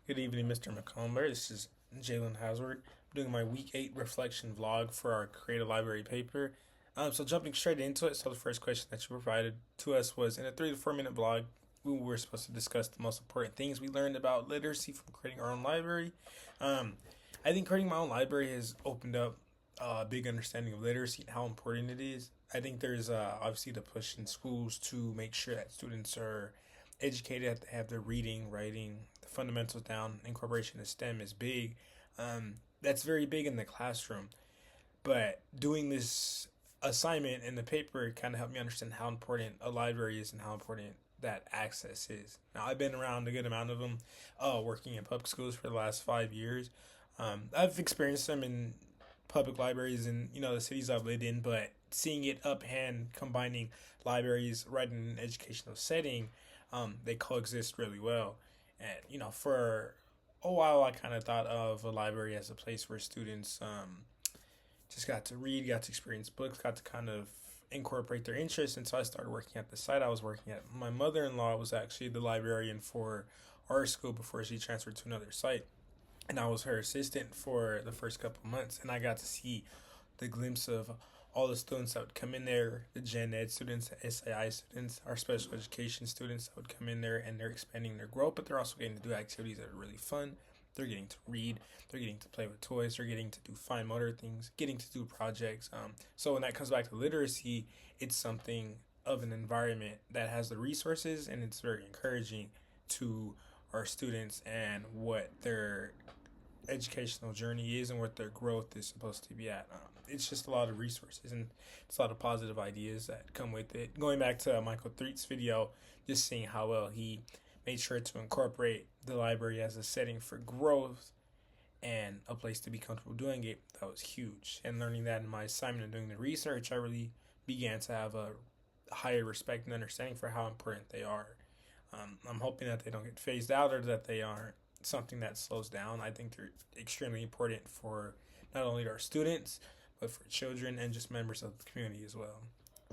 Good evening, Mr. McComber. This is Jalen Hasward. I'm doing my week 8 reflection vlog for our Create a Library paper. So jumping straight into it, so the first question that you provided to us was in a 3 to 4 minute vlog, we were supposed to discuss the most important things we learned about literacy from creating our own library. Um, I think creating my own library has opened up a big understanding of literacy and how important it is. I think there's obviously the push in schools to make sure that students are educated, that they have their reading, writing, the fundamentals down. Incorporation of STEM is big. That's very big in the classroom. But doing this assignment in the paper kind of helped me understand how important a library is and how important that access is. Now, I've been around a good amount of them, working in public schools for the last 5 years. I've experienced them in public libraries in the cities I've lived in, but seeing it up hand, combining libraries right in an educational setting, they coexist really well. And for a while, I kind of thought of a library as a place where students just got to read, got to experience books, got to kind of incorporate their interests. And so I started working at the site I was working at. My mother-in-law was actually the librarian for our school before she transferred to another site, and I was her assistant for the first couple of months, and I got to see the glimpse of all the students that would come in there, the gen ed students, the SAI students, our special education students that would come in there, and they're expanding their growth, but they're also getting to do activities that are really fun. They're getting to read, they're getting to play with toys, they're getting to do fine motor things, getting to do projects. So when that comes back to literacy, it's something of an environment that has the resources, and it's very encouraging to our students and what their educational journey is and what their growth is supposed to be at. It's just a lot of resources, and it's a lot of positive ideas that come with it. Going back to Michael Threet's video, just seeing how well he made sure to incorporate the library as a setting for growth and a place to be comfortable doing it, that was huge. And learning that in my assignment and doing the research, I really began to have a higher respect and understanding for how important they are. I'm hoping that they don't get phased out or that they aren't something that slows down. I think they're extremely important for not only our students, but for children and just members of the community as well.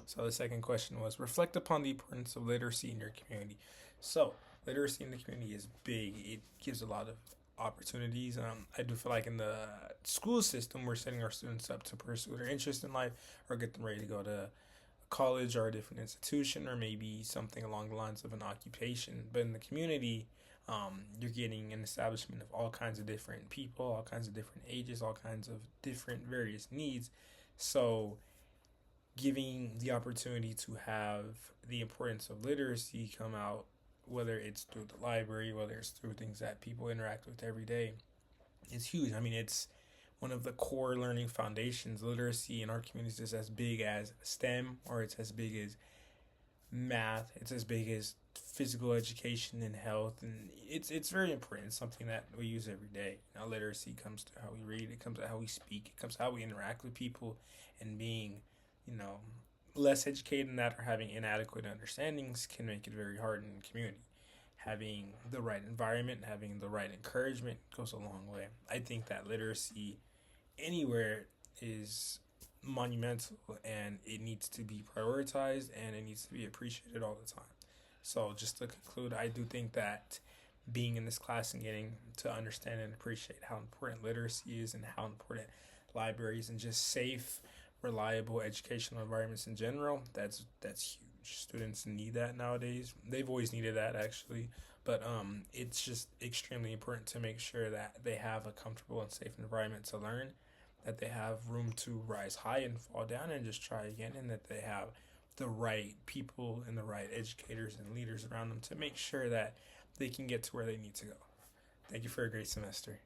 So the second question was reflect upon the importance of literacy in your community. So literacy in the community is big. It gives a lot of opportunities. I do feel like in the school system, we're setting our students up to pursue their interest in life or get them ready to go to college or a different institution or maybe something along the lines of an occupation. But in the community, you're getting an establishment of all kinds of different people, all kinds of different ages, all kinds of different various needs. So giving the opportunity to have the importance of literacy come out, whether it's through the library, whether it's through things that people interact with every day, is huge. I mean, it's one of the core learning foundations. Literacy in our communities is as big as STEM, or it's as big as math. It's as big as physical education and health, and it's very important. It's something that we use every day. Literacy comes to how we read. It comes to how we speak. It comes to how we interact with people, and being, you know, less educated in that or having inadequate understandings can make it very hard in the community. Having the right environment, having the right encouragement goes a long way. I think that literacy anywhere is monumental, and it needs to be prioritized and it needs to be appreciated all the time. So just to conclude, I do think that being in this class and getting to understand and appreciate how important literacy is and how important libraries and just safe, reliable educational environments in general, that's huge. Students need that nowadays. They've always needed that actually, but it's just extremely important to make sure that they have a comfortable and safe environment to learn, that they have room to rise high and fall down and just try again, and that they have the right people and the right educators and leaders around them to make sure that they can get to where they need to go. Thank you for a great semester.